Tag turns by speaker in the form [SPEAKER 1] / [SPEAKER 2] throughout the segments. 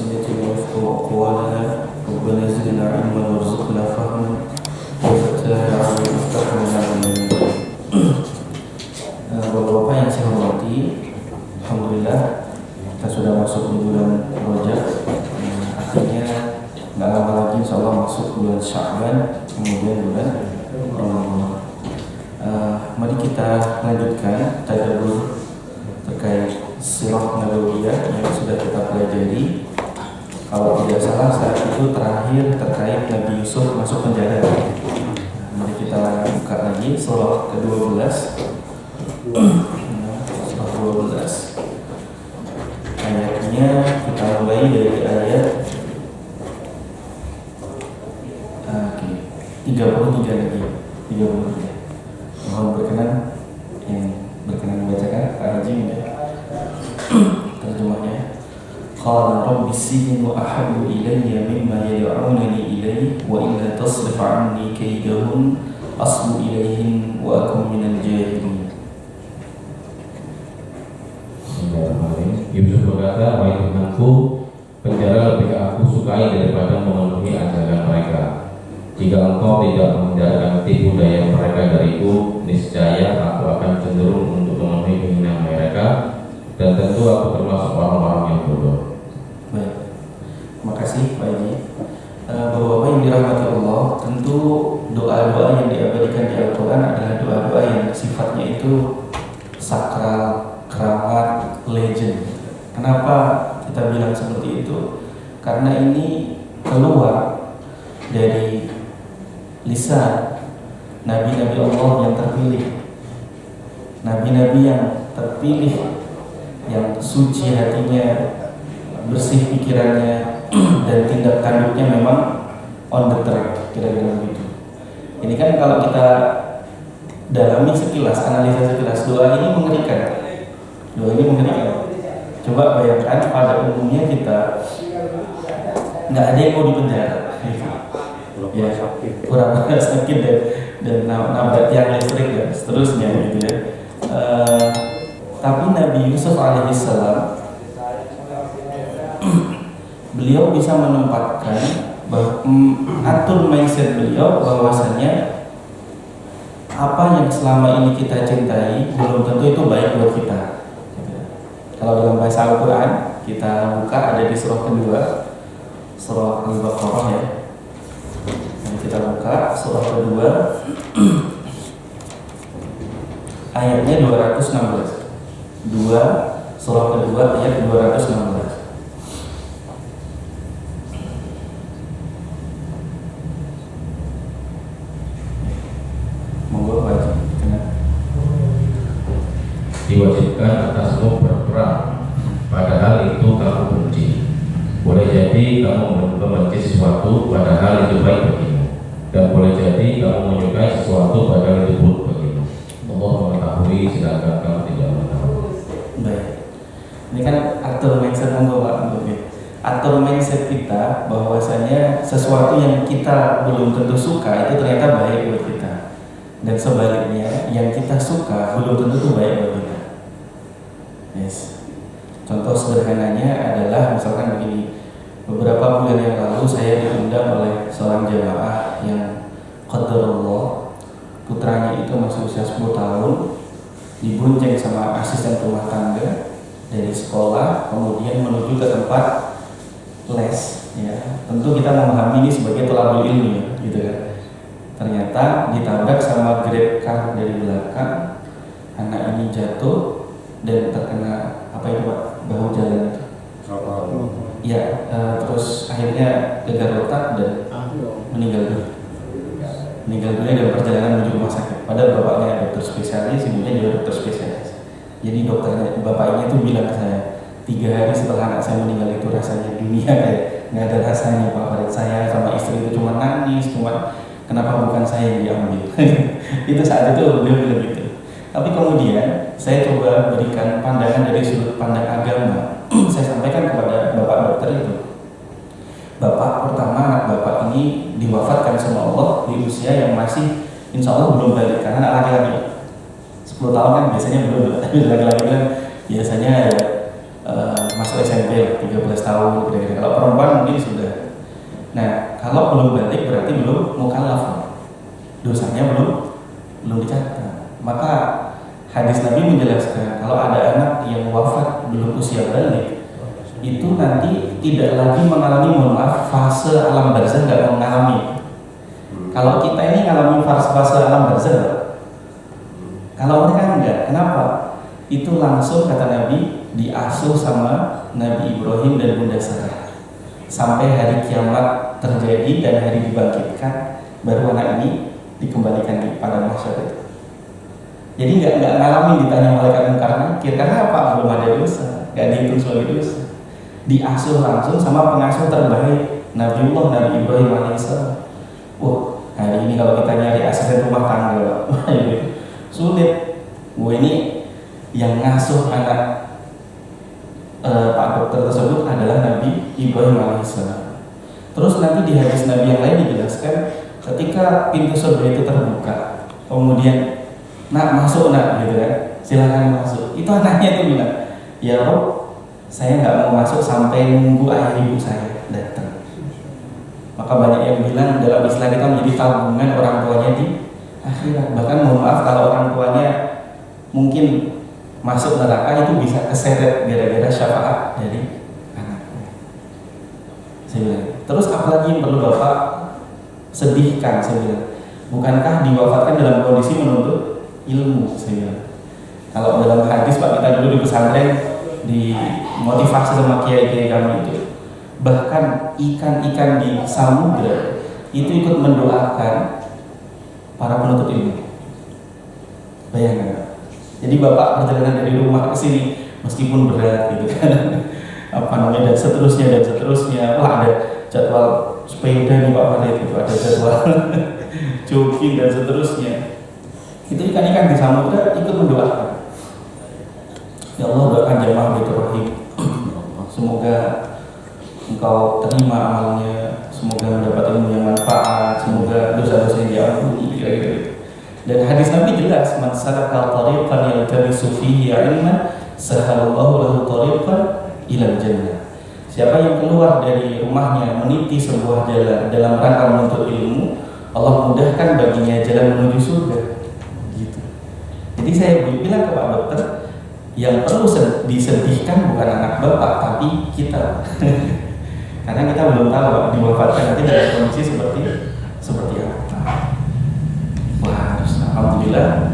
[SPEAKER 1] ألسنتنا ويفقهوا أقوالنا ربنا زدنا علما وارزقنا فهما وفتح علينا افتح لنا Bapak-bapak yang saya hormati, alhamdulillah kita sudah masuk di bulan Rajab. Akhirnya nggak lama lagi insyaallah masuk bulan Sya'ban, kemudian bulan Ramadan. Mari kita lanjutkan tadabbur terkait sirah nabawiyah yang sudah kita pelajari. Kalau tidak salah saat itu terakhir terkait Nabi Yusuf masuk penjara. Mari kita buka lagi surah ke-12. Surah 12. Ayatnya kita mulai dari ayat 33 lagi. 33. Mohon berkenan yang berkenan membacakan Pak Haji terjemahnya. Qala rabbi sijnu ahabbu ilayya mimma yad'unani ilayhi wa illa tasrif 'anni kaydahun asbu ilayhin wa akum minal jahilin.
[SPEAKER 2] Yusuf berkata, wahai Tuhanku, penjara lebih aku sukai daripada memenuhi ajaran mereka. Jika engkau tidak menghindarkan tipu daya mereka dariku, niscaya aku akan cenderung untuk memenuhi keinginan mereka, dan tentu aku termasuk orang-orang yang bodoh.
[SPEAKER 1] Baik, terima kasih Pak Haji. Bapak-bapak yang dirahmati Allah, tentu doa-doa yang diabadikan di Al-Quran adalah doa-doa yang sifatnya itu sakral, keramat, legend. Kenapa kita bilang seperti itu? Karena ini keluar dari lisan nabi-nabi Allah yang terpilih, nabi-nabi yang terpilih, yang suci hatinya, bersih pikirannya, dan tindak tanduknya memang on the track, kira-kira begitu. Ini kan kalau kita dalami sekilas, analisa sekilas, doa ini mengerikan. Doa ini mengerikan. Coba bayangkan pada umumnya kita nggak ada yang mau dipenjara, ya, pura-pura sakit dan nabrak tiang listrik dan seterusnya gitu ya. Tapi Nabi Yusuf alaihissalam beliau bisa menempatkan atur mindset beliau bahwasanya apa yang selama ini kita cintai belum tentu itu baik buat kita. Kalau dalam bahasa Al-Quran kita buka ada di surah kedua, surah Al-Baqarah ya. Kita buka surah kedua ayatnya 216. Surah kedua ayat 216. Monggo wajib
[SPEAKER 2] Diwajibkan atasmu berperang, padahal itu kamu benci. Boleh jadi kamu membenci sesuatu padahal itu baik bagimu, dan boleh jadi kamu menyukai sesuatu padahal itu buruk bagimu. Allah mengetahui sedangkan kamu tidak mengetahui.
[SPEAKER 1] Baik. Ini kan atur mindset Pak. Atur mindset kita bahwasanya sesuatu yang kita belum tentu suka itu ternyata baik buat kita, dan sebaliknya yang kita suka belum tentu itu baik buat kita. Yes. Contoh sederhananya adalah misalkan begini. Beberapa bulan yang lalu saya diundang oleh seorang jamaah yang qadarullah putranya itu masih usia 10 tahun, dibonceng sama asisten rumah tangga dari sekolah kemudian menuju ke tempat les ya. Tentu kita memahami ini sebagai thalabul ilmi ya, gitu kan. Ternyata ditabrak sama grab car dari belakang. Anak ini jatuh dan terkena apa itu Pak? Bahu jalan itu. Ya, terus akhirnya gegar otak dan meninggal dunia dalam perjalanan menuju rumah sakit. Padahal bapaknya dokter spesialis, ibunya juga dokter spesialis. Jadi dokternya, bapaknya itu bilang ke saya, 3 hari setelah anak saya meninggal itu rasanya dunia kayak nggak ada rasanya Pak. Pada saya sama istri itu cuma nangis, cuma kenapa bukan saya yang diambil. Itu saat itu beliau bilang gitu. Tapi kemudian saya coba berikan pandangan dari sudut pandang agama. Saya sampaikan kepada bapak dokter itu, bapak, pertama anak bapak ini diwafatkan sama Allah di usia yang masih insya Allah belum balik, karena anak laki-laki 10 tahun kan biasanya belum, tapi laki-laki kan biasanya ya masuk SMP lah, 13 tahun kira-kira. Kalau perempuan mungkin sudah. Nah, kalau belum balik berarti belum mukallaf, dosanya belum dicatat. Maka hadis Nabi menjelaskan kalau ada anak yang wafat belum usia balik, itu nanti tidak lagi mengalami, mohon maaf, fase alam barzah, nggak mengalami. Kalau kita ini mengalami fase alam barzah, kalau mereka enggak, kenapa? Itu langsung kata Nabi diasuh sama Nabi Ibrahim dan Bunda Sarah sampai hari kiamat terjadi dan hari dibangkitkan, baru anak ini dikembalikan kepada masyarakat. Jadi nggak ngalamin ditanya malaikat mungkar nakir, karena apa? Belum ada dosa, nggak dihitung sebagai dosa. Diasuh langsung sama pengasuh terbaik Nabiullah Nabi Ibrahim alaihissalam. Wah, hari ini kalau kita nyari asisten rumah tangga sulit. Wah, ini yang ngasuh anak Pak dokter tersebut adalah Nabi Ibrahim alaihissalam. Terus nanti di hadis Nabi yang lain dijelaskan ketika pintu surga itu terbuka, kemudian nak masuk nak gitu kan, silakan masuk. Itu anaknya itu bilang, ya Rob, saya nggak mau masuk sampai nunggu ayah ibu saya datang. Maka banyak yang bilang dalam Islam kita menjadi tabungan orang tuanya di akhirat. Bahkan mohon maaf kalau orang tuanya mungkin masuk neraka itu bisa keseret gara-gara syafaat dari anaknya. Saya bilang, terus apalagi yang perlu Bapak sedihkan? Saya bilang, bukankah diwafatkan dalam kondisi menuntut ilmu? Saya bilang, kalau dalam hadis Pak, kita dulu di pesantren dimotivasi sama kiai-kiai kami itu, bahkan ikan-ikan di samudra itu ikut mendoakan para penuntut ilmu. Bayangkan. Jadi Bapak perjalanan dari rumah ke sini meskipun berat gitu kan, apa namanya, dan seterusnya. Wah, ada jadwal sepeda nih Pak Farid, itu ada jadwal jogging dan seterusnya. Itu ikan-ikan di samudra ikut mendoakan. Ya Allah, doakan jamaah Baitur Rahim. Semoga engkau terima amalnya, semoga mendapat ilmu yang manfaat, semoga dosa-dosa yang diampuni, kira-kira. Dan hadis Nabi jelas, man salaka tariqan yaltamisu fihi ilman sahalallahu lahu tariqan ilal jannah. Siapa yang keluar dari rumahnya meniti sebuah jalan dalam rangka menuntut ilmu, Allah mudahkan baginya jalan menuju surga. Gitu. Jadi saya bilang ke Pak Dokter, yang perlu disedihkan bukan anak Bapak tapi kita. Karena kita belum tahu diwafatkan nanti dalam kondisi seperti apa. Wah, alhamdulillah,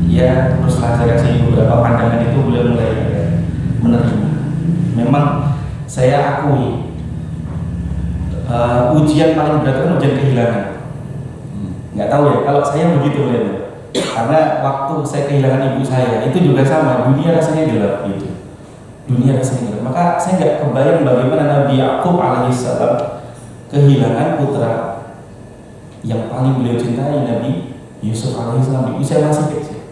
[SPEAKER 1] ya terus saya kasih beberapa pandangan itu beliau mulai menerima. Memang saya akui ujian paling berat kan ujian kehilangan. Nggak tahu ya, kalau saya begitu melihatnya. Karena waktu saya kehilangan ibu saya itu juga sama, dunia rasanya gelap gitu. Dunia rasanya gelap. Maka saya nggak kebayang bagaimana Nabi Yakub alaihissalam kehilangan putra yang paling beliau cintai, Nabi Yusuf alaihissalam, di usia masih kecil.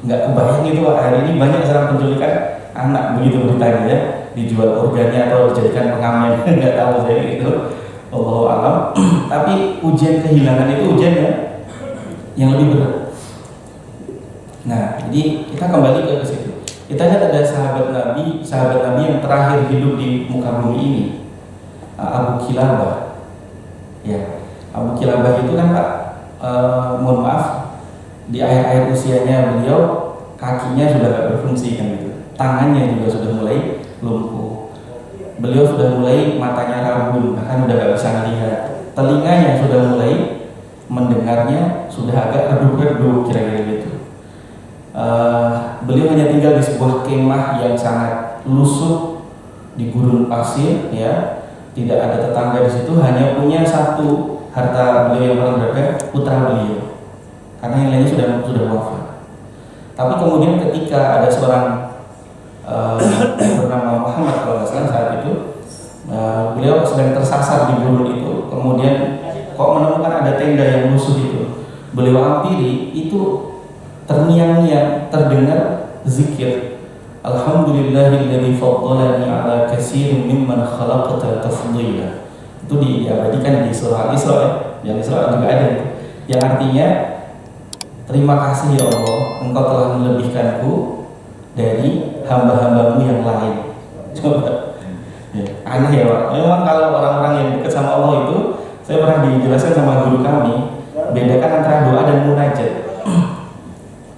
[SPEAKER 1] Nggak kebayang itu. Hari ini banyak sekarang penculikan anak, begitu beritanya ya, dijual organnya atau dijadikan pengamen. Nggak tahu saya itu, Allahu a'lam. Tapi ujian kehilangan itu ujian yang lebih berat. Nah, jadi kita kembali ke situ. Kita lihat ada sahabat Nabi yang terakhir hidup di muka bumi ini, Abu Kilabah. Ya, Abu Kilabah itu kan Pak, mohon maaf, di akhir-akhir usianya beliau kakinya sudah tidak berfungsi kan gitu, tangannya juga sudah mulai lumpuh, beliau sudah mulai matanya rabun, bahkan sudah tidak bisa melihat, telinganya sudah mulai mendengarnya sudah agak redup-redup, kira-kira gitu. Beliau hanya tinggal di sebuah kemah yang sangat lusuh di gurun pasir, ya, tidak ada tetangga di situ, hanya punya satu harta beliau yang paling berharga, putra beliau, karena yang lainnya sudah wafat. Tapi kemudian ketika ada seorang bernama Muhammad kalau nggak salah saat itu, beliau sedang tersasar di gurun itu, kemudian kok menemukan ada tenda yang lusuh itu, beliau hampiri, itu terngiang-ngiang terdengar zikir, Alhamdulillahilladzi faddalani ala katsirin mimman khalaqta tafdila. Itu diabadikan di surah Al-Isra, ya. Yang Isra juga ada, yang artinya terima kasih ya Allah, Engkau telah melebihkanku dari hamba-hambamu yang lain. Coba, ya, aneh ya Pak. Memang kalau orang-orang yang dekat sama Allah itu, saya pernah dijelaskan sama guru kami, bedakan antara doa dan munajat.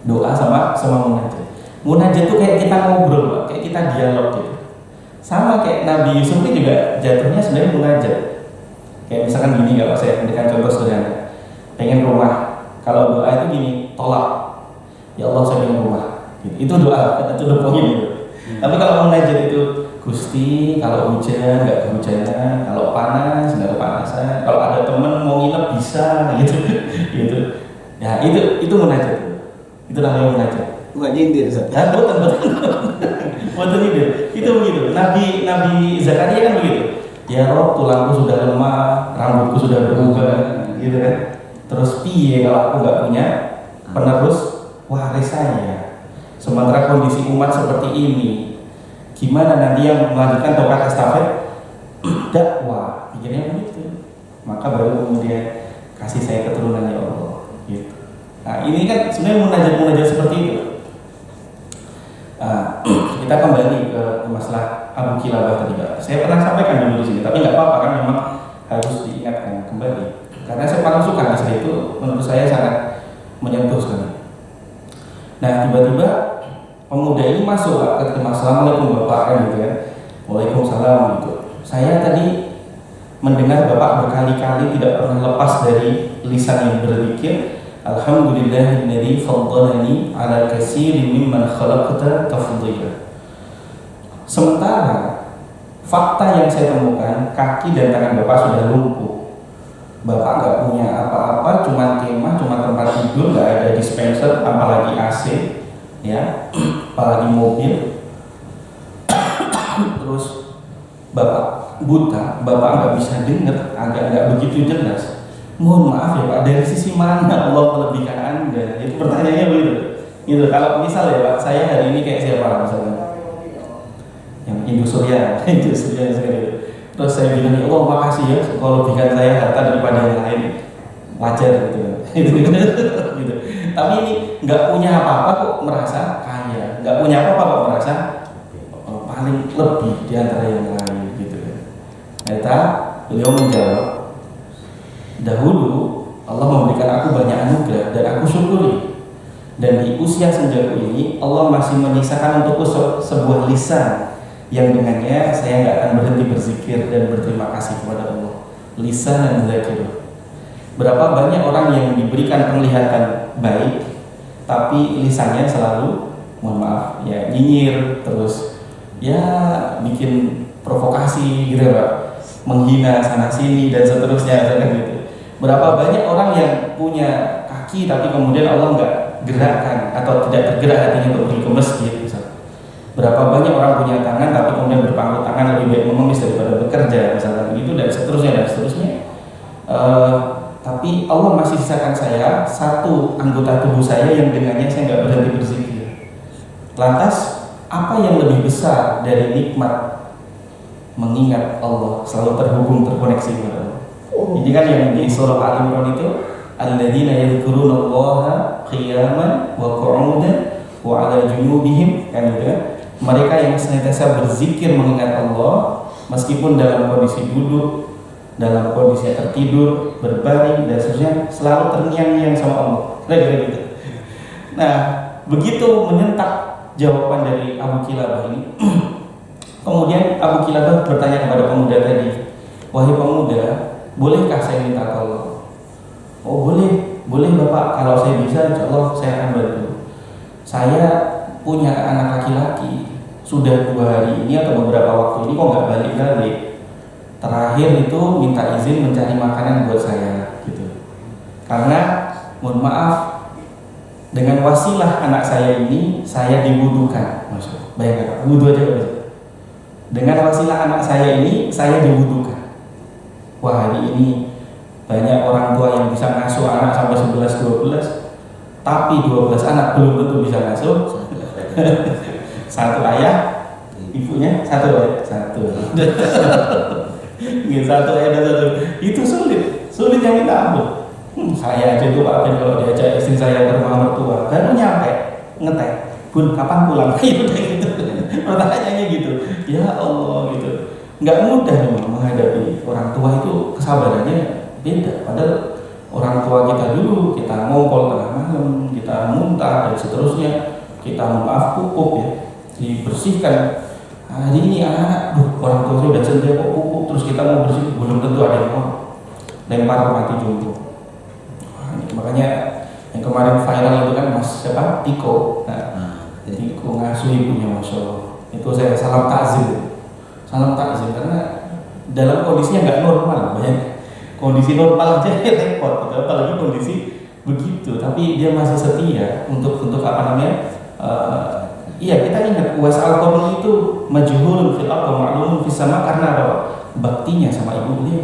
[SPEAKER 1] Doa sama munajat. Munajat itu kayak kita ngobrol Pak, kayak kita dialog gitu. Sama kayak Nabi Yusuf ini juga jatuhnya sebenarnya munajat. Kayak misalkan gini kalau saya berikan contoh sederhana, pengen rumah. Kalau doa itu gini, tolak. Ya Allah saya pengen rumah. Gitu. Itu doa, itu poin gitu. Tapi kalau munajat itu, Gusti, kalau hujan nggak kehujanan, kalau panas nggak kepanasan, kalau ada temen mau nginep bisa, gitu, gitu. Ya itu munajat. Itu namanya munajat.
[SPEAKER 3] Bukan nyindir, Ustaz.
[SPEAKER 1] Ya, betul. Betul itu. Itu begitu. Nabi Zakaria kan begitu. Ya Rob, tulangku sudah lemah, rambutku sudah berubah, gitu kan. Terus piye kalau aku nggak punya penerus waris saya. Sementara kondisi umat seperti ini, gimana nanti yang melanjutkan tongkat estafet dakwah? Pikirnya begitu. Maka baru kemudian kasih saya keturunan ya Allah. Gitu. Nah ini kan sebenarnya munajat seperti itu. Kita kembali ke masalah Abu Kilabah tadi Pak. Saya pernah sampaikan dulu di sini, tapi nggak apa-apa kan, memang harus diingatkan kembali. Karena saya paling suka kisah itu, menurut saya sangat menyentuh sekali. Nah tiba-tiba pemuda ini masuk Pak, ketika Assalamualaikum Bapak kan gitu ya. Waalaikumsalam gitu. Saya tadi mendengar Bapak berkali-kali tidak pernah lepas dari lisan yang berzikir. Alhamdulillahilladzi faddalani ala katsirin mimman khalaqta tafdila. Sementara fakta yang saya temukan, kaki dan tangan Bapak sudah lumpuh. Bapak nggak punya apa-apa, cuma kemah, cuma tempat tidur, nggak ada dispenser, apalagi AC, ya, apalagi mobil. Terus Bapak buta, Bapak nggak bisa dengar, agak nggak begitu jelas. Mohon maaf ya Pak, dari sisi mana Allah melebihkan Anda? Itu pertanyaannya begitu. Gitu. Kalau misal ya Pak, saya hari ini kayak siapa misalnya? Yang Indosuria sekali. Terus saya bilang, ya Allah makasih ya, kalau lebihkan saya harta daripada yang lain, wajar gitu. Gitu. Tapi ini nggak punya apa-apa kok merasa kaya, nggak punya apa-apa kok merasa paling lebih di antara yang lain gitu. Ternyata beliau menjawab, dahulu Allah memberikan aku banyak anugerah dan aku syukuri. Dan di usia senjaku ini Allah masih menyisakan untukku sebuah lisan yang dengannya saya nggak akan berhenti berzikir dan berterima kasih kepada Allah. Lisan dan zakir. Berapa banyak orang yang diberikan penglihatan baik, tapi lisannya selalu, mohon maaf, ya nyinyir terus, ya bikin provokasi gitu Pak, menghina sana sini dan seterusnya gitu. Berapa banyak orang yang punya kaki tapi kemudian Allah nggak gerakkan atau tidak tergerak hatinya untuk pergi ke masjid misalnya. Berapa banyak orang punya tangan tapi kemudian berpangku tangan lebih baik mengemis daripada bekerja misalnya begitu dan seterusnya. Tapi Allah masih sisakan saya satu anggota tubuh saya yang dengannya saya nggak berhenti berzikir. Lantas apa yang lebih besar dari nikmat mengingat Allah, selalu terkoneksi kepada Allah? Ini kan yang di surah Al-Imran itu, alladzina yadhkurunallaha qiyaman wa qu'udan wa 'ala junubihim, kan gitu. Mereka yang senantiasa berzikir mengingat Allah meskipun dalam kondisi duduk, dalam kondisi tertidur, berbaring dan seterusnya, selalu terngiang-ngiang sama Allah. Gitu. Nah, begitu menyentak jawaban dari Abu Kilabah ini, kemudian Abu Kilabah bertanya kepada pemuda tadi, wahai pemuda, bolehkah saya minta tolong? Oh boleh Bapak, kalau saya bisa insya Allah saya akan bantu. Saya punya anak laki-laki, sudah 2 hari ini atau beberapa waktu ini kok nggak balik-balik. Terakhir itu minta izin mencari makanan buat saya gitu. Karena mohon maaf, dengan wasilah anak saya ini saya dibutuhkan. Maksud, bayangkan, wudhu aja Pak. Dengan wasilah anak saya ini saya dibutuhkan. Wah hari ini banyak orang tua yang bisa ngasuh anak sampai 11-12, tapi 12 anak belum tentu bisa ngasuh. Satu ayah, ibunya satu ayah, satu ayah dan satu. Itu sulit yang minta ampun. Saya aja itu Pak Ben kalau diajak istri saya ke rumah mertua, baru nyampe ngetek, Bun kapan pulang? Ya udah gitu. Pertanyaannya gitu. Ya Allah gitu. Nggak mudah memang menghadapi orang tua itu, kesabarannya beda. Padahal orang tua kita dulu, kita ngompol tengah malam, kita muntah dan seterusnya, kita maaf pupuk ya, dibersihkan. Hari ini anak-anak, orang tua sudah senja kok pupuk, terus kita mau bersih, belum tentu ada yang mau lempar ke mati jumbo. Makanya yang kemarin viral itu kan Mas siapa? Tiko. Tiko ngasuh ibunya, Masya Allah. Itu saya salam takzim karena dalam kondisinya nggak normal, banyak kondisi normal aja repot, gitu. Apalagi kondisi begitu. Tapi dia masih setia untuk apa namanya? Iya, kita ingat wasal qarni itu majhulun fil ardh wa ma'lumun fis sama, karena apa? Baktinya sama ibu dia.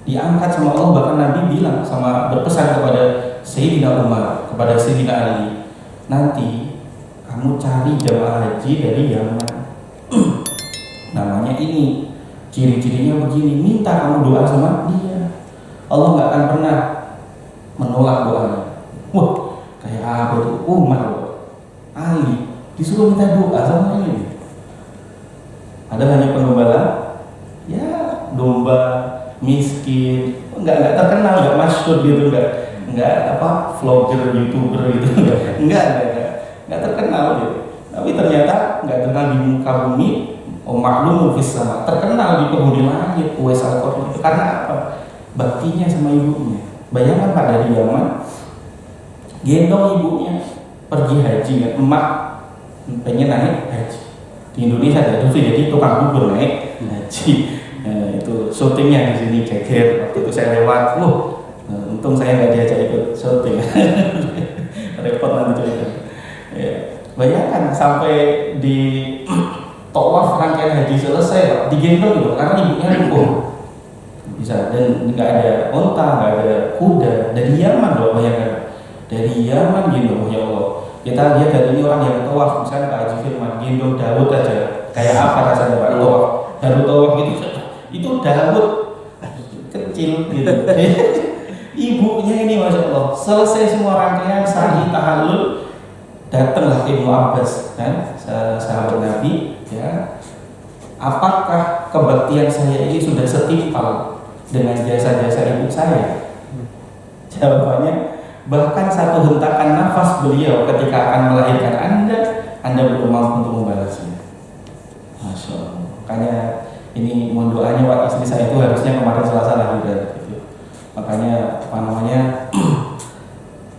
[SPEAKER 1] Diangkat sama Allah, bahkan Nabi bilang sama berpesan kepada Sayyidina Umar, kepada Sayyidina Ali, nanti kamu cari jamaah haji dari Yaman. Namanya ini, ciri-cirinya begini, minta kamu doa sama dia. Allah nggak akan pernah menolak doanya. Wah, kayak apa itu? Umar, Ali disuruh minta doa sama ini. Ada hanya pengembala, ya domba miskin, nggak terkenal, nggak masyhur gitu, nggak apa vlogger, youtuber gitu, nggak terkenal gitu. Tapi ternyata nggak terkenal di muka bumi, maklum fis sama, terkenal di penghuni langit, Uwais Al-Qarni. Karena apa? Baktinya sama ibunya. Bayangkan Pak, dari Yaman gendong ibunya pergi haji, ya. Emak pengen naik haji di Indonesia, ada tuh jadi tukang bubur naik haji. Nah, itu syutingnya di sini geger. Waktu itu saya lewat, untung saya nggak diajak ikut syuting. Repot nanti cerita. Ya. Bayangkan sampai di tawaf rangkaian haji selesai, Pak, digendong gitu, karena ibunya lumpuh. Bisa, dan nggak ada onta, nggak ada kuda, dari Yaman loh, bayangkan. Dari Yaman gendong, ya Allah. Kita lihat dari ini orang yang tawaf, misalnya Pak Haji Firman gendong Daud aja, kayak apa rasanya Pak tawaf? Tawaf gitu, itu Daud kecil gitu. Ibunya ini Masya Allah, selesai semua rangkaian sa'i tahallul, datanglah Ibnu Abbas kan, sahabat Nabi, ya. Apakah kebaktian saya ini sudah setimpal dengan jasa-jasa ibu saya? Jawabannya, bahkan satu hentakan nafas beliau ketika akan melahirkan Anda belum mampu untuk membalasnya. Masya Allah. Makanya ini mohon doanya Pak, istri saya itu harusnya kemarin Selasa lahiran gitu. Makanya apa namanya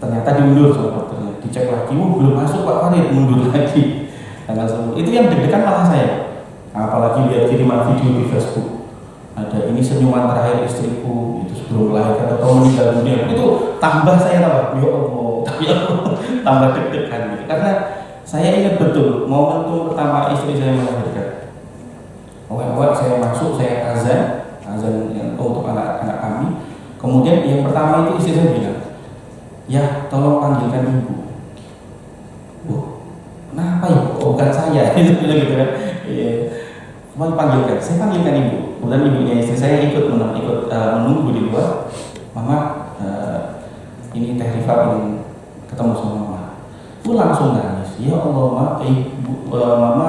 [SPEAKER 1] ternyata diundur sama dokternya, dicek lagi, belum masuk Pak Farid, mundur lagi tanggal 10. Itu yang deg-degan malah saya, apalagi lihat kiriman video di Facebook, ada ini senyuman terakhir istriku itu sebelum melahirkan atau meninggal dunia, itu tambah saya ya Allah, tambah deg-degan gitu. Karena saya ingat betul momentum pertama istri saya melahirkan. Awal-awal saya masuk, saya azan untuk anak-anak kami. Kemudian yang pertama itu istri saya bilang, ya tolong panggilkan ibu. Kenapa ibu? Bukan saya. Itu bilang gitu kan. Mau panggilkan, saya panggilkan ibu. Kemudian ibunya istri saya ikut menunggu di luar. Mama, ini Teh Rifa ingin ketemu sama mama. Itu langsung nangis. Ya Allah, mama,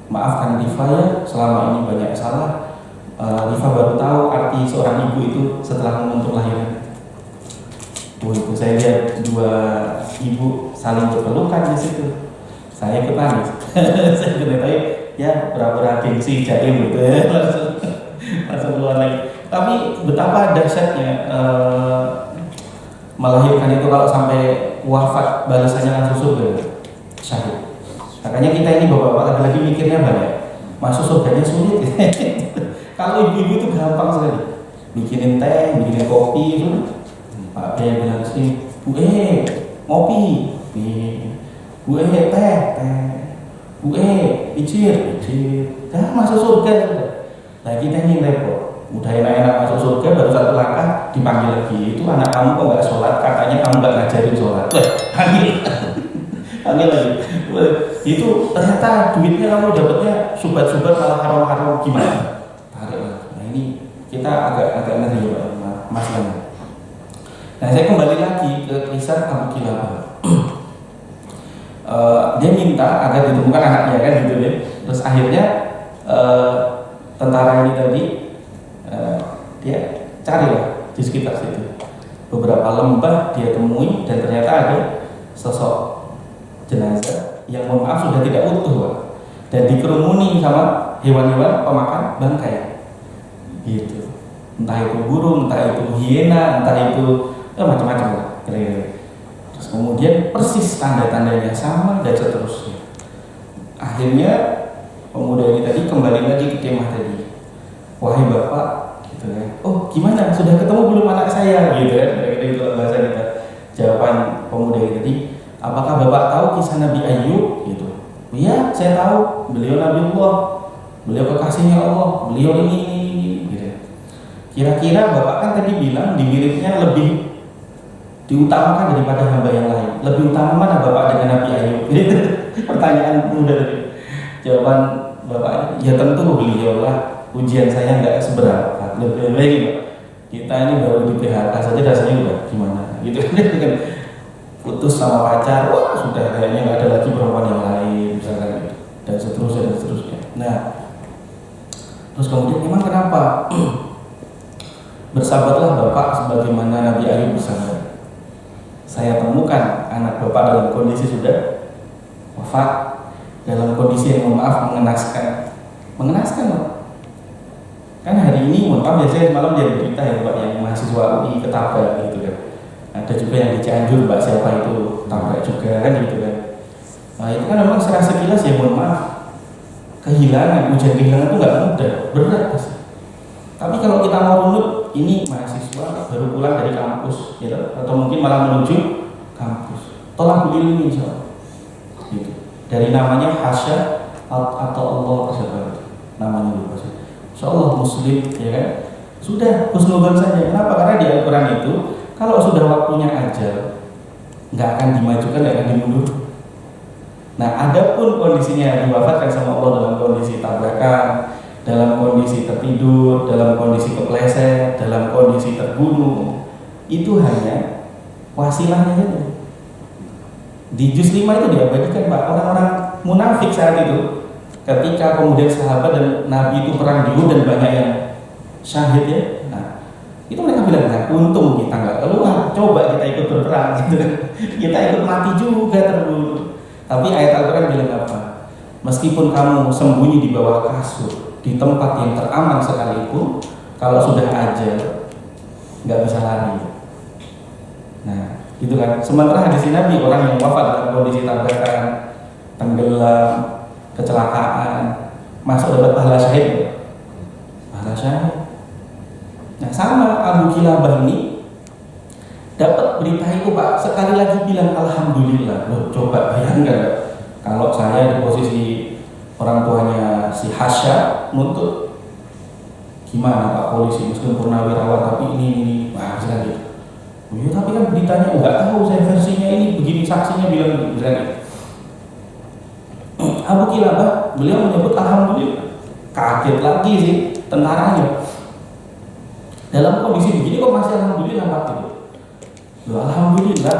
[SPEAKER 1] maafkan Rifa ya, selama ini banyak salah. Rifa baru tahu arti seorang ibu itu setelah momentum lahiran. Itu saya lihat dua ibu saling berpelukan di situ. Saya ikut nangis. Saya ikut nangis. Ya pura-pura gengsi jaim gitu ya, langsung keluar lagi. Tapi betapa dahsyatnya melahirkan itu, kalau sampai wafat balasannya langsung surga, syahid. Makanya kita ini bapak-bapak lagi-lagi mikirnya banyak, masuk surganya sulit. Kalau ibu-ibu itu gampang sekali, bikinin teh, bikinin kopi itu. Pak dia bilang sih, ngopi, Bu teh. Icir, masuk surga. Nah kita ini repot, udah enak-enak masuk surga, baru satu langkah dipanggil lagi. Itu anak kamu kok nggak sholat, katanya kamu nggak ngajarin sholat. Panggil lagi. Itu ternyata duitnya kamu dapatnya subat-subat malah haram-haram, gimana? Tarik lah. Nah ini kita agak ngeri ya Mas Lana. Nah saya kembali lagi ke kisah Abu Kilabah. dia minta agar ditemukan anaknya kan gitu ya. Terus akhirnya tentara ini tadi dia carilah di sekitar situ. Beberapa lembah dia temui dan ternyata ada sosok jenazah yang mohon maaf sudah tidak utuh, Pak. Dan dikerumuni sama hewan-hewan pemakan bangkai gitu. Entah itu burung, entah itu hiena, entah itu macam-macam lah kira-kira. Terus kemudian persis tanda-tandanya sama dan seterusnya. Akhirnya pemuda ini tadi kembali lagi ke kemah tadi. Wahai bapak, gitu kan. Oh gimana? Sudah ketemu belum anak saya? Gitu kan. Itu bahasa kita. Jawaban pemuda ini tadi, apakah bapak tahu kisah Nabi Ayub? Gitu. Iya, saya tahu. Beliau Nabi Allah, beliau kekasihnya Allah, beliau ini. Gitu. Kira-kira bapak kan tadi bilang di miripnya lebih diutamakan daripada hamba yang lain. Lebih utama mana bapak dengan Nabi Ayub? Itu pertanyaan muda tadi. Jawaban bapak, ya tentu beliau lah. Ujian saya nggak seberapa. Lebih lagi Pak. Kita ini baru di PHK saja rasanya udah gimana? Gitu kan. Putus sama pacar, wah sudah kayaknya nggak ada lagi perempuan yang lain, misalkan gitu. Dan seterusnya. Nah, terus kemudian emang kenapa? Bersabarlah bapak sebagaimana Nabi Ayub bersabar. Saya temukan anak bapak dalam kondisi sudah wafat, dalam kondisi yang mohon maaf mengenaskan Pak. Kan hari ini mohon maaf ya, saya malam dia berita ya Pak, yang mahasiswa UI ketabrak gitu kan. Ada juga yang di Cianjur Pak, siapa itu tabrak juga kan gitu kan. Nah itu kan memang secara sekilas ya mohon maaf, ujian kehilangan itu nggak mudah, berat pasti. Tapi kalau kita mau runut, ini mahasiswa baru pulang dari kampus, gitu, atau mungkin malah menuju kampus. Tolak ilmu insya Allah. Gitu. Dari namanya Hasya atau Allah siapa namanya lupa sih. Insya Allah Muslim, ya kan? Sudah husnudzon saja. Kenapa? Karena di Al-Quran itu kalau sudah waktunya ajal, nggak akan dimajukan, nggak akan dimundur. Nah, adapun kondisinya diwafatkan sama Allah dalam kondisi tabrakan, dalam kondisi tertidur, dalam kondisi kepleset, dalam kondisi terbunuh, itu hanya wasilahnya saja. Di juz 5 itu diabadikan Pak, orang-orang munafik saat itu ketika kemudian sahabat dan Nabi itu perang di Uhud dan banyak yang syahid ya. Nah, itu mereka bilang, nah untung kita nggak keluar, coba kita ikut berperang gitu kan. Kita ikut mati juga terbunuh. Tapi ayat Al-Quran bilang apa? Meskipun kamu sembunyi di bawah kasur, di tempat yang teraman sekalipun, kalau sudah ajal nggak bisa lari. Nah, gitu kan. Sementara hadis Nabi, orang yang wafat dalam kondisi tabrakan, tenggelam, kecelakaan, masuk dapat pahala syahid. Pahala syahid. Nah, sama Abu Kilabah ini dapat berita itu Pak, sekali lagi bilang alhamdulillah. Loh, coba bayangkan kalau saya di posisi orang tuanya si Hasya nuntut, gimana Pak polisi meskipun purnawirawan tapi ini wah misalnya gitu. Oh, ya, tapi kan beritanya nggak tahu saya versinya ini begini, saksinya bilang misalnya. Abu Kilabah beliau menyebut alhamdulillah. Kaget lagi sih tentaranya. Dalam kondisi begini kok masih alhamdulillah Pak gitu. Loh, alhamdulillah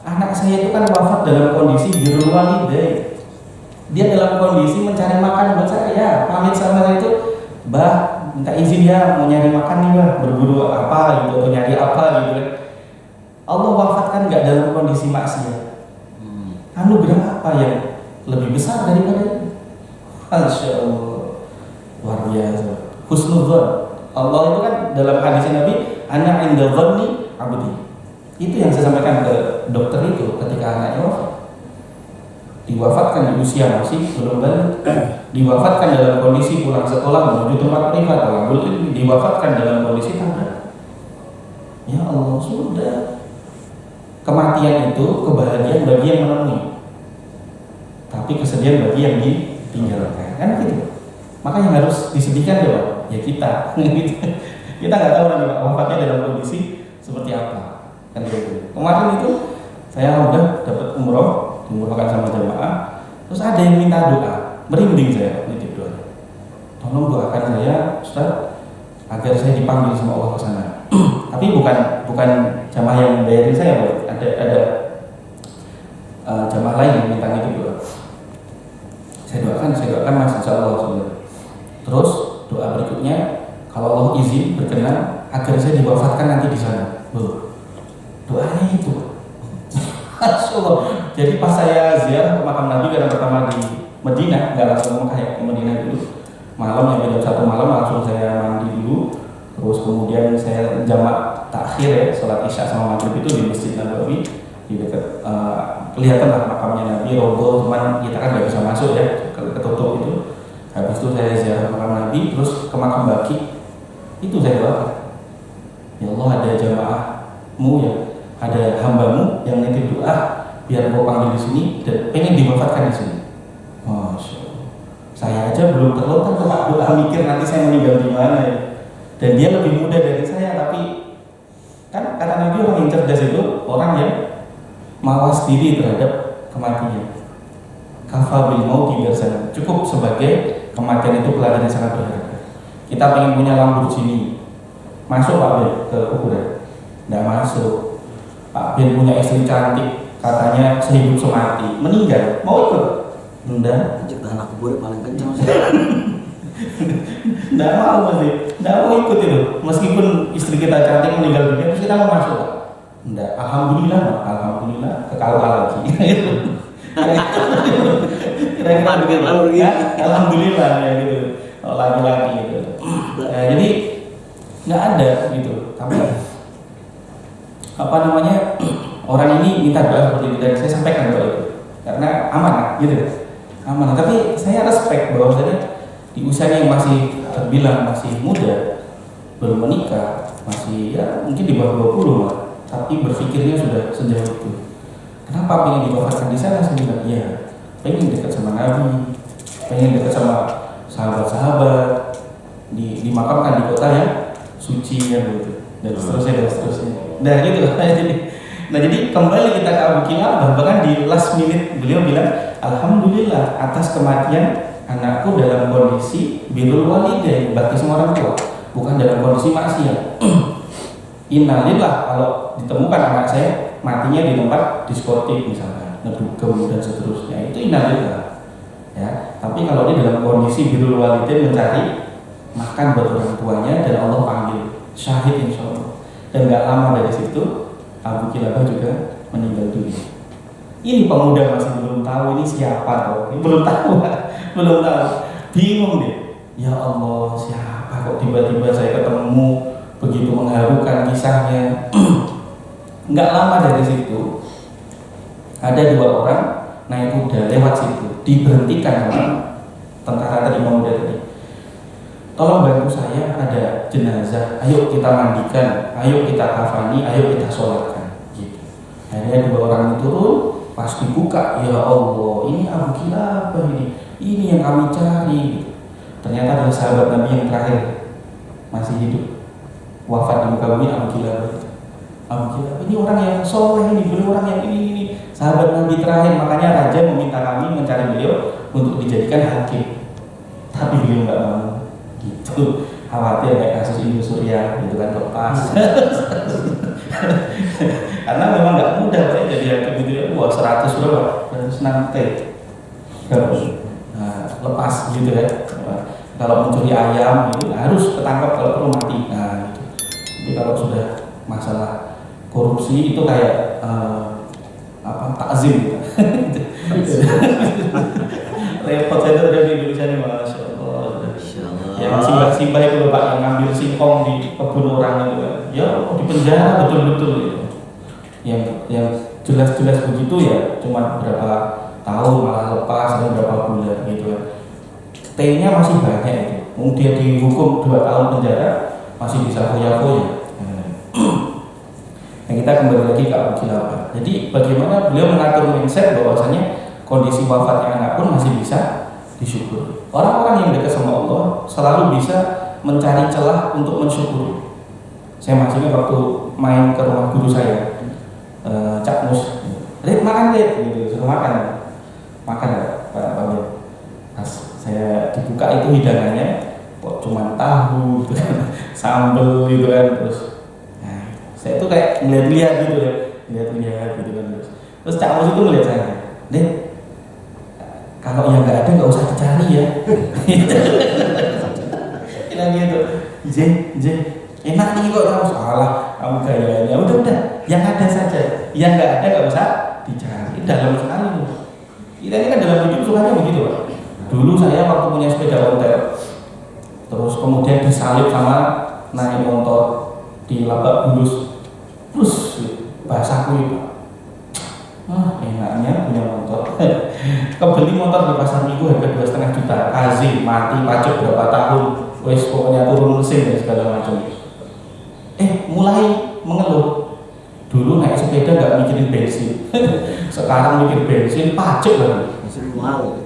[SPEAKER 1] anak saya itu kan wafat dalam kondisi birrul walidain. Dia dalam kondisi mencari makan buat saya, pamit sama saya itu, Mbah minta izin ya mau nyari makan nih Mbah, berburu apa gitu atau nyari apa gitu kan. Allah wafatkan nggak dalam kondisi maksiat. Anugerah apa yang lebih besar daripada itu? Masya Allah, luar biasa. Husnudzon. Allah itu kan dalam hadis Nabi, ana inda dhanni abdi. Itu yang saya sampaikan ke dokter itu ketika anaknya wafat. Diwafatkan di usia masih belum balik, diwafatkan dalam kondisi pulang sekolah menuju tempat privat, diwafatkan dalam kondisi tabrak. Ya Allah, sudah. Kematian itu kebahagiaan bagi yang menemui, tapi kesedihan bagi yang ditinggalkan, kan gitu. Maka yang harus disedihkan ya kita. Kita nggak tahu nanti wafatnya dalam kondisi seperti apa. Kan gitu. Kemarin itu saya udah dapat diumrohkan sama jamaah, terus ada yang minta doa, merinding saya nitip doa. Tolong doakan saya, Ustaz, agar saya dipanggil sama Allah ke sana. Tapi bukan jamaah yang bayarin saya, Pak. Ada jamaah lain yang minta itu doa. Saya doakan Mas, insya Allah sebenarnya. Terus doa berikutnya, kalau Allah izin berkenan agar saya diwafatkan nanti di sana. Doanya itu. Masya Allah. Jadi pas saya ziarah ke makam Nabi karena pertama di Madinah, nggak langsung kayak ke Madinah dulu. Malam yang jam 1 malam langsung saya mandi dulu. Terus kemudian saya jamak takhir ya, sholat isya sama maghrib itu di Masjid Nabawi di dekat kelihatan lah makamnya Nabi, robo, cuman kita kan nggak bisa masuk ya, ketutup itu. Habis itu saya ziarah makam Nabi, terus ke makam Baqi. Itu saya doakan, ya Allah ada jamaahmu ya, ada hambamu yang nitip doa biar mau panggil di sini dan pengen diwafatkan di sini. Masya Allah. Saya aja belum terlontar tuh Pak doa mikir nanti saya meninggal di mana ya. Dan dia lebih muda dari saya, tapi kan kata Nabi orang yang cerdas itu orang yang mawas diri terhadap kematian. Kafa bil mauti bersama. Cukup sebagai kematian itu pelajaran yang sangat berharga. Kita pengen punya Lamborghini, masuk Pak Ben ke kuburan? Nggak masuk. Pak Ben punya istri cantik, katanya sehidup semati, meninggal, mau ikut? Enggak.
[SPEAKER 3] Cek anak kubur paling kencang.
[SPEAKER 1] Nggak mau masih, nggak mau ikut itu. Meskipun istri kita cantik meninggal dunia, terus kita mau masuk? Enggak. Alhamdulillah, kekal lagi. Kira-kira begitu. Alhamdulillah ya gitu. Lagi-lagi gitu. Jadi nggak ada gitu. Tapi apa namanya, orang ini minta doa seperti itu dan saya sampaikan doa itu karena amanah gitu, amanah. Tapi saya respect bahwasanya di usianya yang masih terbilang masih muda, belum menikah, masih ya mungkin di bawah 20 lah, tapi berpikirnya sudah sejauh itu. Kenapa pengen diwafatkan di sana? Saya bilang iya, pengen dekat sama Nabi, pengen dekat sama sahabat-sahabat, dimakamkan di kota yang suci ya gitu, dan seterusnya. Nah gitu. Jadi kembali kita ke Abu Kilabah, bahkan di last minute beliau bilang alhamdulillah atas kematian anakku dalam kondisi birrul walidain, bakti sama orang tua, bukan dalam kondisi maksiat. Innalillah kalau ditemukan anak saya matinya di tempat diskotik misalkan, ngedugem dan seterusnya, itu innalillah. Ya, tapi kalau dia dalam kondisi birrul walidain, mencari makan buat orang tuanya dan Allah panggil syahid insya Allah. Dan gak lama dari situ Abu Kilabah juga meninggal dunia. Ini pemuda masih belum tahu ini siapa kok, belum tahu, bingung deh. Ya Allah, siapa kok tiba-tiba saya ketemu, begitu mengharukan kisahnya. Nggak lama dari situ ada 2 orang naik kuda lewat situ, diberhentikan sama tentara tadi, pemuda tadi. Tolong bantu saya, ada jenazah, ayo kita mandikan, ayo kita kafani, ayo kita sholatkan gitu. Akhirnya 2 orang itu turun. Pas dibuka, ya Allah, ini Abu Kilabah ini yang kami cari. Ternyata adalah sahabat Nabi yang terakhir masih hidup, wafat di muka bumi. Abu Kilabah ini orang yang soleh, ini beliau orang yang ini sahabat Nabi terakhir. Makanya raja meminta kami mencari beliau untuk dijadikan hakim, tapi beliau nggak mau gitu, khawatir kayak kasus Ibu Surya gitu kan, lepas. Karena memang nggak mudah Pak jadi hakim gitu ya. Wah 100 berapa? 106 T. Nah, lepas gitu ya. Kalau mencuri ayam itu harus ketangkap, kalau perlu mati. Nah, gitu. Jadi kalau sudah masalah korupsi itu kayak takzim gitu. Repot saya itu di Indonesia ini, Masya Allah. Yang simbah-simbah itu loh Pak, yang ngambil singkong di kebun orang itu kan. Ya di penjara betul-betul gitu. Yang jelas-jelas begitu ya cuma berapa tahun malah lepas, dan berapa bulan gitu kan. T-nya masih banyak itu. Mungkin dia dihukum 2 tahun penjara masih bisa foya-foya. Nah, kita kembali lagi ke Abu Kilabah. Jadi bagaimana beliau mengatur mindset bahwasanya kondisi wafatnya anak pun masih bisa disyukur. Orang-orang yang dekat sama Allah selalu bisa mencari celah untuk mensyukuri. Saya masih ingat waktu main ke rumah guru saya, Cak Mus, makan gitu, suruh makan Pak Bamil. Pas saya dibuka itu hidangannya kok cuma tahu gitu kan, sambel gitu kan, terus nah, saya tuh kayak ngeliat-liat gitu ya, ngeliat-liat gitu kan, terus Terus Cak Mus itu melihat saya, Dek, kalau yang nggak ada nggak usah dicari ya. Bilang gitu, J, enak nih kok kamu, salah kamu gayanya. Udah, yang ada saja, yang nggak ada nggak usah dicari. Dalam sekali loh. Kita ini kan dalam hidup sukanya begitu Pak. Dulu saya waktu punya sepeda ontel, terus kemudian disalip sama naik motor di Lebak Bulus, terus bahasa kulit Pak. Enaknya punya motor. Kebeli motor di pasar Minggu harga 2,5 juta, KZ, mati pajak berapa tahun, wes pokoknya turun mesin dan segala macam. Mulai mengeluh. Dulu naik sepeda nggak mikirin bensin, sekarang mikir bensin, pajak lagi.
[SPEAKER 3] Mau.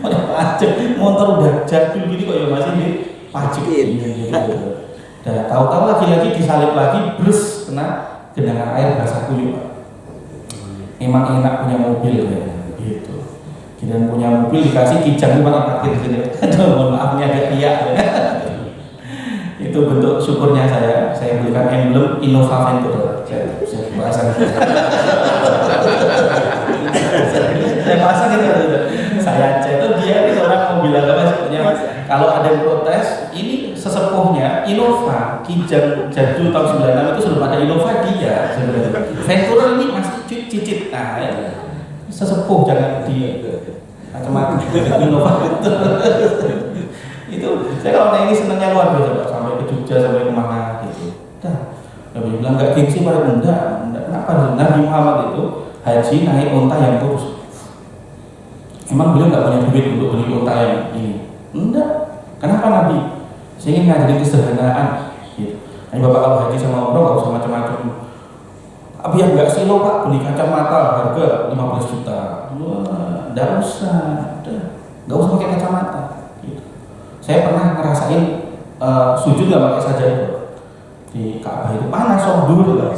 [SPEAKER 1] Pajak, motor udah jadul gitu kok ya masih di pajak. Gitu. Dan tahu-tahu lagi-lagi disalip lagi, brus kena genangan air basah kuyup Pak. Emang enak punya mobil ya, gitu. Kita punya mobil dikasih kijang mana parkir di sini. Aduh, mohon maaf ini agak riak ya. Itu bentuk syukurnya saya belikan emblem Innova Ventura. Saya pasang. Saya pasang itu. Saya cek itu dia itu orang mau bilang apa sebenarnya. Kalau ada yang protes, ini sesepuhnya Innova Kijang jadul tahun 96 itu sudah ada Innova dia sebenarnya. Ventura ini masih cicit. Nah, ya. Sesepuh jangan di macam-macam Innova itu. Saya kalau naik ini senangnya luar biasa Pak, sampai ke Jogja sampai kemana gitu. Dah, Nabi bilang nggak gengsi pada enggak. Kenapa? Nabi Muhammad itu haji naik unta yang kurus. Emang beliau nggak punya duit untuk beli unta yang ini? Enggak. Kenapa Nabi? Saya ingin ngajarin kesederhanaan. Gitu. Ini Bapak kalau haji sama umroh nggak usah macam-macam. Tapi yang nggak silo Pak, beli kacamata harga 15 juta. Wah, nggak usah. Nggak usah pakai kacamata. Gitu. Saya pernah ngerasain sujud nggak pakai sajadah di Ka'bah itu panas dulu lah.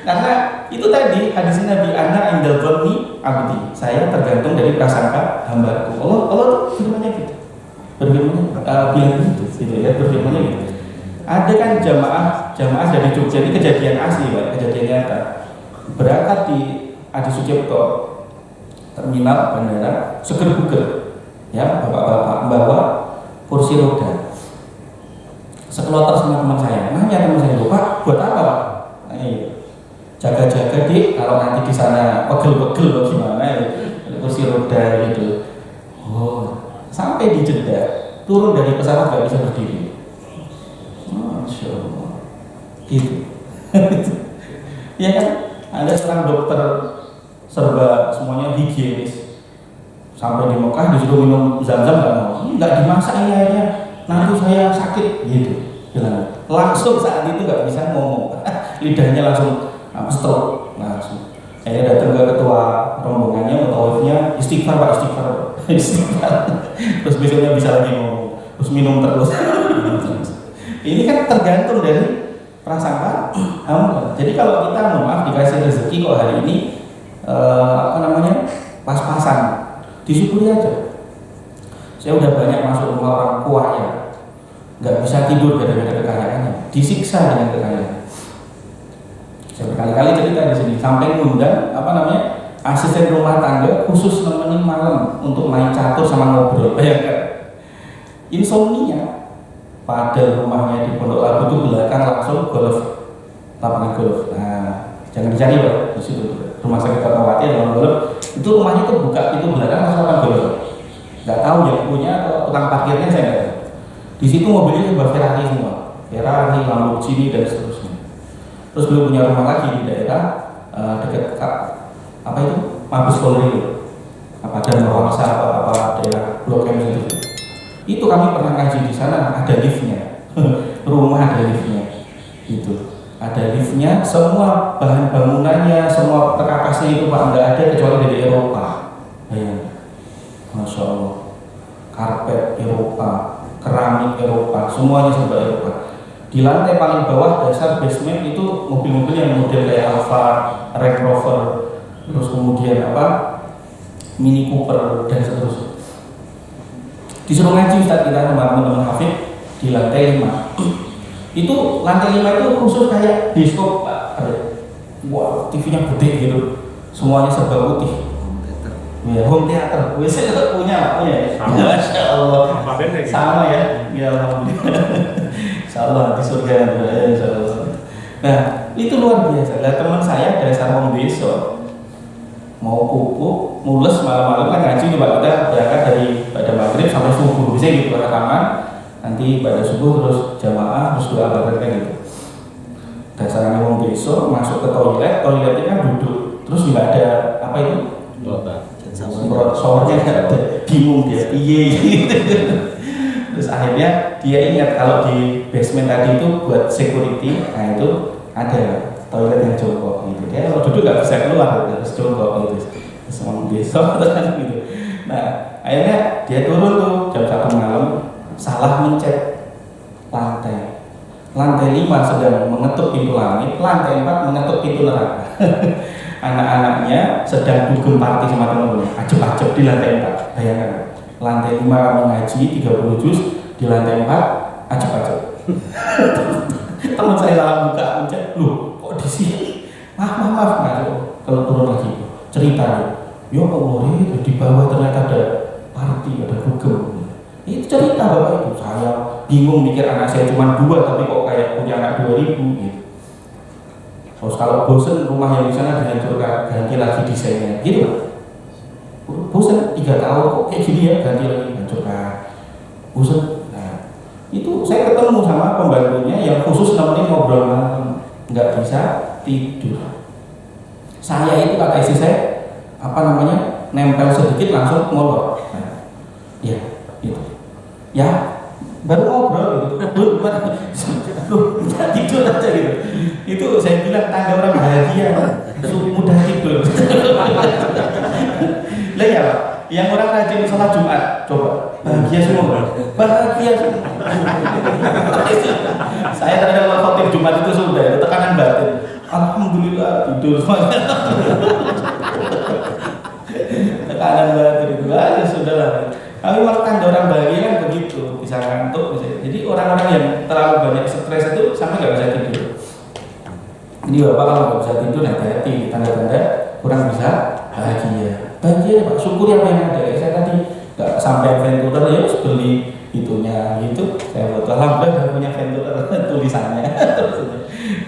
[SPEAKER 1] Karena itu tadi hadis Nabi ana indal dhanni abdi. Saya tergantung dari prasangka hambaku. Allah tuh firman-Nya gitu. Berfirman bilang gitu ya, berfirman-Nya gitu. Ada kan jamaah dari Jogja ini kejadian asli Pak, kejadian nyata. Berangkat di Adi Sucipto terminal bandara seger-buger ya, bapak-bapak membawa kursi roda. Sekelompok sama teman saya, nanya teman saya, Pak, buat apa Pak? Jaga-jaga kalau nanti di sana pegel-pegel gimana ya, kursi roda gitu. Oh, sampai di Jeddah, turun dari pesawat nggak bisa berdiri. Masya Allah, gitu. Ya kan, ada seorang dokter serba semuanya higienis. Sampai di Mekah disuruh minum zam-zam nggak mau, nggak dimasak ini airnya, nanti saya sakit gitu. Bilang. Langsung saat itu nggak bisa ngomong, lidahnya langsung stroke langsung. Saya datang ke ketua rombongannya, mutawifnya, istighfar Pak, istighfar. Terus besoknya bisa lagi ngomong, terus minum terus. Ini kan tergantung dari prasangka hamba. Jadi kalau kita mohon maaf dikasih rezeki kok hari ini pas-pasan, disyukuri aja. Saya udah banyak masuk rumah orang kaya, nggak bisa tidur gara-gara kekayaannya, disiksa dengan kekayaan. Saya berkali-kali cerita di sini, sampai ngundang asisten rumah tangga khusus nemenin malam untuk main catur sama ngobrol. Bayangkan, insomnia. Padahal rumahnya di Pondok Labu itu belakang langsung golf, lapangan golf. Nah, jangan dicari Pak, di situ rumah sakit Fatmawati ada golf. Itu rumahnya itu buka pintu belakang langsung lapangan golf. Nggak tahu yang punya atau tukang parkirnya saya nggak tahu. Di situ mobilnya serba Ferrari semua, Ferrari, Lamborghini dan seterusnya. Terus beliau punya rumah lagi di daerah dekat Mabes Polri, dan Mawangsa apa daerah Blok M itu. Itu kami pernah ngaji di sana, ada liftnya, rumah ada liftnya, gitu. Ada liftnya, semua bahan bangunannya, semua perkakasnya itu Pak nggak ada kecuali dari Eropa. Bayang, Masya Allah, karpet Eropa, keramik Eropa, semuanya serba Eropa. Di lantai paling bawah dasar basement itu mobil-mobil yang model kayak Alfa, Range Rover, terus kemudian Mini Cooper dan seterusnya. Disuruh ngaji Ustaz kita sama teman-teman Hafid di lantai 5. Itu lantai 5 itu khusus kayak bioskop Pak. Wah, TV-nya gede gitu, semuanya serba putih. Ya, home theater, biasanya punya ya. Masya Allah, sama ya. Ya alhamdulillah. Insya Allah di surga ya, insya Allah. Nah, itu luar biasa. Lah teman saya dasar wong desa mau pupuk, mules malam-malam kan ngaji nih Pak, kita berangkat dari pada maghrib sampai subuh, bisa gitu rekaman. Nanti pada subuh terus jamaah terus doa bareng kan gitu. Dasarnya wong desa masuk ke toiletnya kan duduk, terus nggak ada apa itu? Semprot showernya nggak ada, bingung dia piye gitu. Terus akhirnya dia ingat kalau di basement tadi itu buat security, nah itu ada toilet yang jongkok gitu. Dia kalau duduk nggak bisa keluar, harus jongkok gitu. Terus mau besok gitu. Nah akhirnya dia turun tuh jam 1 malam, salah mencet lantai 5 sedang mengetuk pintu langit, lantai 4 mengetuk pintu neraka. Anak-anaknya sedang dugem party sama teman-teman, ajeb-ajeb di lantai 4. Bayangkan, lantai 5 kamu ngaji 30 juz, di lantai 4 ajeb-ajeb. Teman saya salah buka mencet, loh kok di sini? Maaf, kalau turun lagi cerita nih, yo Allah, di bawah ternyata ada party, ada dugem. Itu cerita bapak itu, saya bingung mikir anak saya cuma 2 tapi kok kayak punya anak 2000 gitu. Terus kalau bosen rumah yang di sana dihancurkan, ganti lagi desainnya, gitu kan? Bosen 3 tahun kok kayak gini ya, ganti lagi hancurkan. Bosen. Nah, itu saya ketemu sama pembantunya yang khusus nemenin ngobrol malam, nggak bisa tidur. Saya itu kata istri saya, nempel sedikit langsung molor. Nah, ya, gitu. Ya, baru ngobrol gitu. Lu tidur aja gitu. Itu saya bilang tanda orang bahagia, mudah tidur. Lah ya Pak, yang orang rajin sholat Jumat, coba bahagia semua, bahagia semua. Saya terhadap khotib Jumat itu sudah, itu tekanan batin. Alhamdulillah tidur semuanya. Tekanan batin itu aja sudahlah. Tapi malah tanda orang bahagia kan begitu, bisa ngantuk, bisa. Jadi orang-orang yang terlalu banyak stres itu sampai nggak bisa tidur. Jadi bapak kalau nggak bisa tidur, hati-hati, tanda-tanda kurang bisa bahagia. Bahagia Pak, syukuri apa yang ada. Saya tadi nggak sampai Venturer ya, harus beli itunya gitu. Saya buat alhamdulillah punya Venturer tulisannya.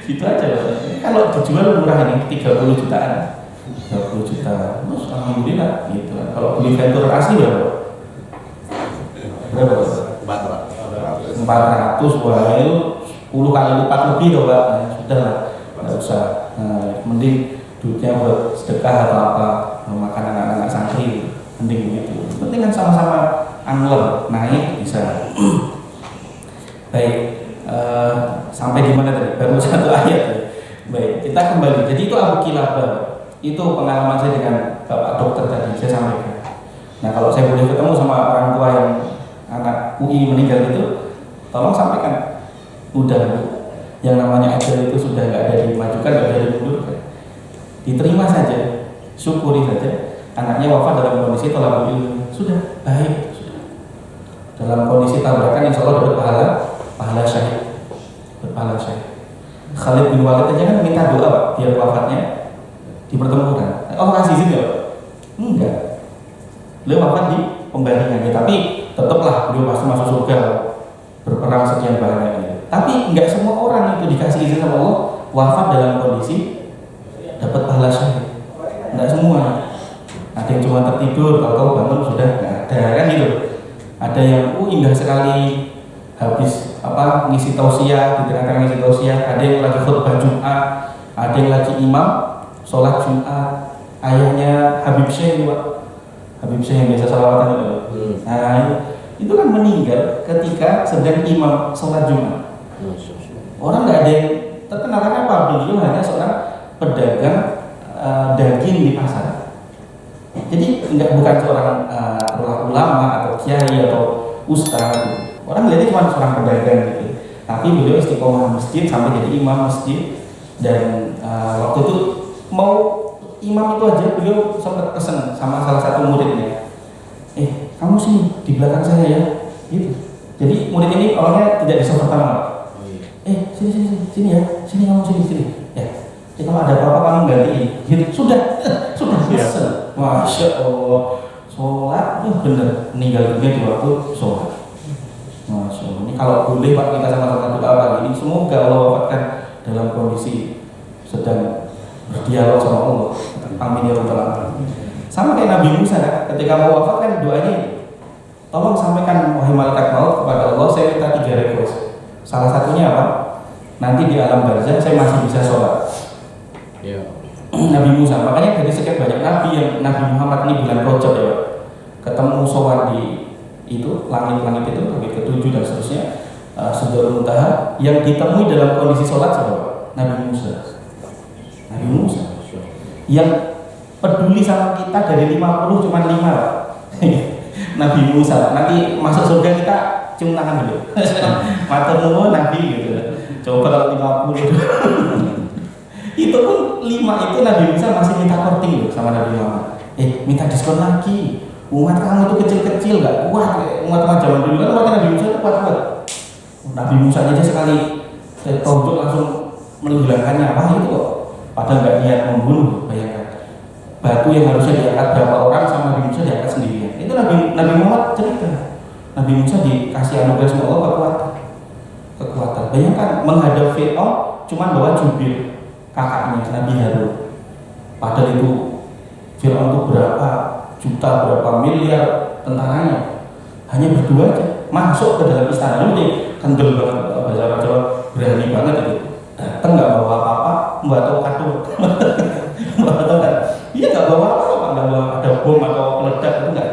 [SPEAKER 1] Gitu aja Pak. Kalau dijual murah ini 30 jutaan, 30 juta, terus alhamdulillah gitu. Kalau beli Venturer asli berapa? Berapa? 400. Wah itu 10 kali lipat lebih tuh Pak. Nah, sudah lah, nggak usah. Nah, mending duitnya buat sedekah atau apa, makan anak-anak santri, mending begitu. Penting kan sama-sama angler naik bisa. Baik, sampai di mana tadi? Baru 1 ayat ya. Baik, kita kembali. Jadi itu Abu Kilabah. Itu pengalaman saya dengan Bapak dokter tadi saya sampaikan. Nah kalau saya boleh ketemu sama orang tua yang anak UI meninggal itu, tolong sampaikan, udah yang namanya ajal itu sudah nggak ada dimajukan, nggak ada dimundurkan, diterima saja, syukuri saja. Anaknya wafat dalam kondisi tolak ilmu, sudah baik, sudah. Dalam kondisi tabrakan insya Allah dapat pahala syahid, berpahala syahid. Khalid bin Walid aja kan minta doa Pak, biar wafatnya di pertempuran. Oh kasih izin ya Pak? Enggak, beliau wafat di pembaringannya, tapi tetaplah beliau pasti masuk surga berperang sekian banyak. Tapi nggak semua orang itu dikasih izin sama Allah wafat dalam kondisi dapat pahala syahid. Nggak semua. Ada yang cuma tertidur, kalau bangun sudah nggak ada kan gitu. Ada yang indah sekali habis ngisi tausiah, di tengah-tengah ngisi tausiah. Ada yang lagi khutbah Jumat, ada yang lagi imam sholat Jumat. Ayahnya Habib Syekh Pak. Habib Syekh yang biasa salawatan itu. Nah itu kan meninggal ketika sedang imam sholat Jumat. Orang nggak ada yang terkenal karena apa? Beliau hanya seorang pedagang daging di pasar. Jadi bukan seorang ulama atau kiai atau ustaz. Orang lihatnya cuma seorang pedagang gitu. Tapi beliau istiqomah masjid sampai jadi imam masjid. Dan waktu itu mau imam itu aja beliau sempat pesen sama salah satu muridnya. Kamu sini di belakang saya ya, gitu. Jadi murid ini awalnya tidak bisa pertama. sini ya, sini kamu sini ya. Jadi kalau ada apa-apa kamu gantiin. Gitu. Sudah selesai. Masya Allah, sholat itu bener meninggal dunia di waktu sholat. Masya Allah. Ini kalau boleh Pak kita sama-sama doa pagi ini, semoga Allah wafatkan dalam kondisi sedang berdialog sama Allah. Amin ya rabbal alamin. Sama kayak Nabi Musa kan, ketika mau wafat kan doanya, tolong sampaikan wahai malaikat maut kepada Allah, saya minta 3 request. Salah satunya apa? Nanti di alam barzakh saya masih bisa sholat. Nabi Musa, makanya dari sekian banyak nabi yang Nabi Muhammad ini bulan Rajab ya, ketemu sowan di itu langit-langit itu, langit ke-7 dan seterusnya, Sidratul Muntaha, yang ditemui dalam kondisi sholat siapa? Nabi Musa. Nabi Musa yang peduli sama kita dari 50 cuma 5 Nabi Musa. Nanti masuk surga kita cium tangan dulu. Matur nuwun Nabi gitu. Coba kalau 50 itu pun 5 itu Nabi Musa masih minta korting loh sama Nabi Muhammad. Minta diskon lagi. Umat kamu itu kecil-kecil gak kuat. Umat zaman dulu kan umat Nabi Musa itu kuat-kuat. Nabi Musa aja sekali tonjok langsung menghilangkannya apa itu kok. Padahal nggak niat membunuh, bayangkan. Batu yang harusnya diangkat berapa orang sama Nabi Musa diangkat sendirian. Itu Nabi Muhammad cerita. Nabi Musa dikasih anugerah sama Allah kekuatan. Bayangkan menghadap Fir'aun cuma bawa jubir kakaknya Nabi Harun. Padahal itu Fir'aun itu berapa juta, berapa miliar tentaranya. Hanya berdua aja masuk ke dalam istana. Ini kendel banget, bahasa Jawa berani banget itu. Datang nggak bawa apa-apa, nggak tahu kado, nggak tahu kan? Iya nggak bawa apa-apa, nggak bawa ada bom atau peledak itu nggak.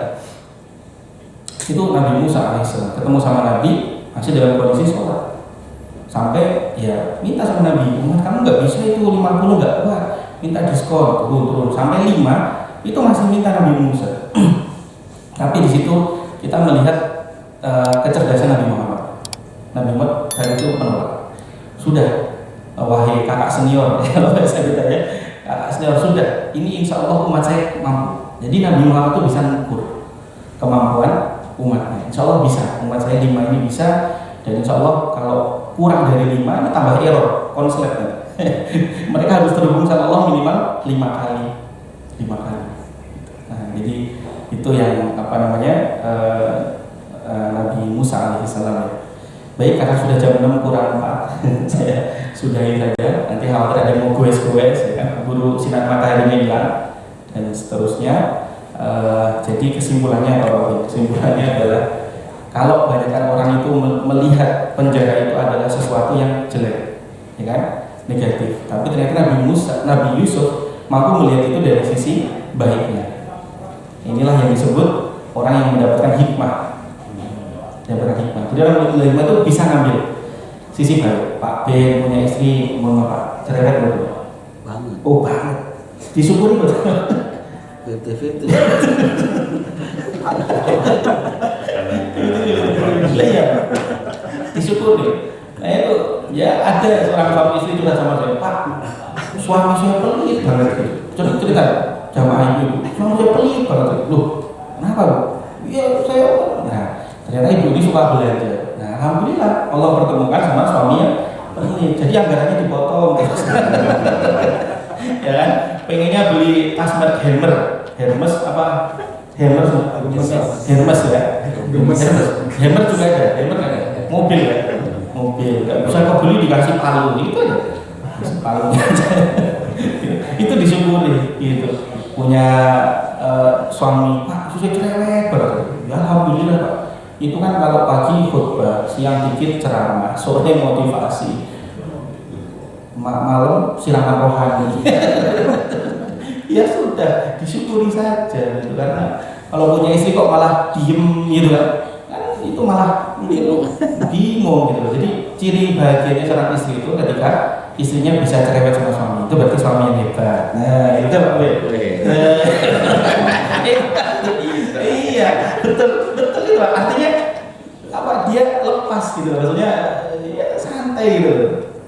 [SPEAKER 1] Itu Nabi Musa alaihissalam ketemu sama Nabi masih dalam kondisi sholat. Sampai ya minta sama Nabi, umat kamu nggak bisa itu 50 nggak kuat, minta diskon turun sampai 5 itu masih minta Nabi Musa. Tapi di situ kita melihat kecerdasan Nabi Muhammad. Nabi Muhammad saat itu menolak. Sudah, wahai kakak senior, kalau saya ditanya, kakak senior sudah. Ini insya Allah umat saya mampu. Jadi Nabi Muhammad itu bisa mengukur kemampuan umatnya. Insya Allah bisa. Umat saya 5 ini bisa. Dan insya Allah kalau kurang dari 5 ini tambah error, konslet. Mereka harus terhubung sama Allah minimal 5 kali. Nah, jadi itu yang Nabi Musa alaihissalam. Baik, karena sudah jam 6 kurang 4 saya sudahi saja. Nanti khawatir ada yang mau goes-goes ya kan, buru sinar mataharinya hilang dan seterusnya. Jadi kesimpulannya adalah kalau banyakkan orang itu melihat penjara itu adalah sesuatu yang jelek, ya kan, negatif. Tapi ternyata Nabi Yusuf mampu melihat itu dari sisi baiknya. Inilah yang disebut orang yang mendapatkan hikmah. Jadi orang menerima itu bisa ngambil sisi baik. Pak Ben punya istri, mohon maaf, cerewet betul.
[SPEAKER 3] Banget.
[SPEAKER 1] Oh banget. Disyukuri betul.
[SPEAKER 3] Betul.
[SPEAKER 1] Iya. Disyukuri. Nah itu ya ada seorang suami istri juga sama saya. Pak, suami saya pelit banget. Cerita jamaah ibu. Suami saya pelit banget. Loh, kenapa bu? Ya saya. Nah, ternyata ibu ini suka belanja. Nah, alhamdulillah Allah pertemukan sama suaminya pelit. Jadi anggarannya dipotong. Ya kan? Pengennya beli tas merek Hermes apa? Hermes ya. Hermes juga ada. Mobil ya. Mobil. Gak bisa kau beli dikasih palu itu aja. Palunya aja. Itu disyukuri gitu. Punya suami, Pak, susah cerewet banget. Ya alhamdulillah Pak. Itu kan kalau pagi khutbah, siang dikit ceramah, sore motivasi, malam silakan rohani. Ya sudah, disyukuri saja gitu. Karena kalau punya istri kok malah diem gitu kan, itu malah bingung gitu. Jadi ciri bahagianya seorang istri itu ketika istrinya bisa cerewet sama suami, itu berarti suami yang hebat. Nah itu Pak Ben. Iya, betul itu Pak. Artinya apa, dia lepas gitu, maksudnya ya, santai gitu,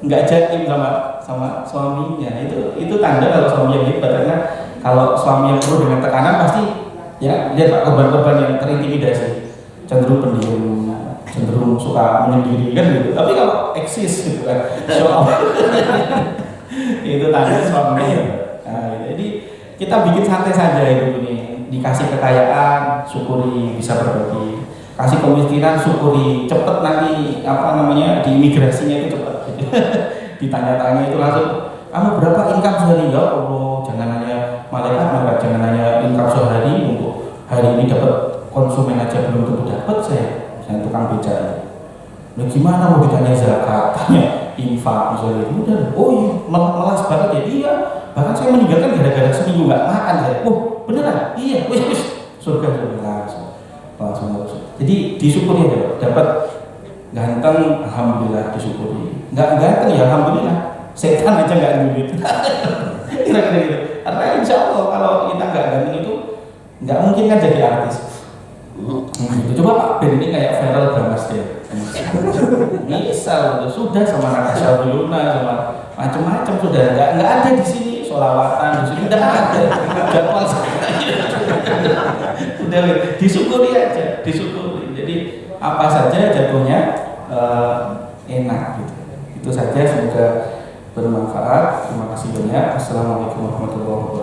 [SPEAKER 1] nggak jaim sama suaminya. Itu tanda kalau suami yang hebat. Karena kalau suami yang penuh dengan tekanan pasti ya lihat Pak, korban-korban yang terintimidasi cenderung pendiam, cenderung suka menyendiri kan gitu. Tapi kalau eksis gitu kan, show off itu tanda suaminya. Nah, jadi kita bikin santai saja itu nih. Dikasih kekayaan, syukuri bisa berbagi. Kasih kemiskinan, syukuri. Cepet nanti di imigrasinya itu cepet. Ditanya-tanya itu langsung, kamu berapa income sehari? Ya Allah, jangan nanya malaikat, jangan nanya income sehari untuk hari ini dapat konsumen aja belum tentu dapat saya tukang beca. Nah gimana mau ditanya zakat, tanya infak misalnya, udah, oh iya, melas banget ya, iya, bahkan saya meninggalkan gara-gara seminggu nggak makan saya, oh beneran, iya, wis, surga langsung. Jadi disyukuri aja, dapat ganteng, alhamdulillah disyukuri, nggak ganteng ya alhamdulillah, setan aja nggak duit, kira-kira gitu. Karena insya Allah kalau kita nggak ganteng itu nggak mungkin kan jadi artis. Gitu. Coba Pak Ben ini kayak viral dramas dia. Misal sudah sama Natasha Wilona sama macam-macam sudah nggak ada di sini sholawatan di sini nggak ada jadwal sudah disyukuri aja disyukuri. Jadi apa saja jatuhnya enak gitu. Itu saja, semoga bermanfaat. Terima kasih banyak. Assalamualaikum warahmatullahi wabarakatuh.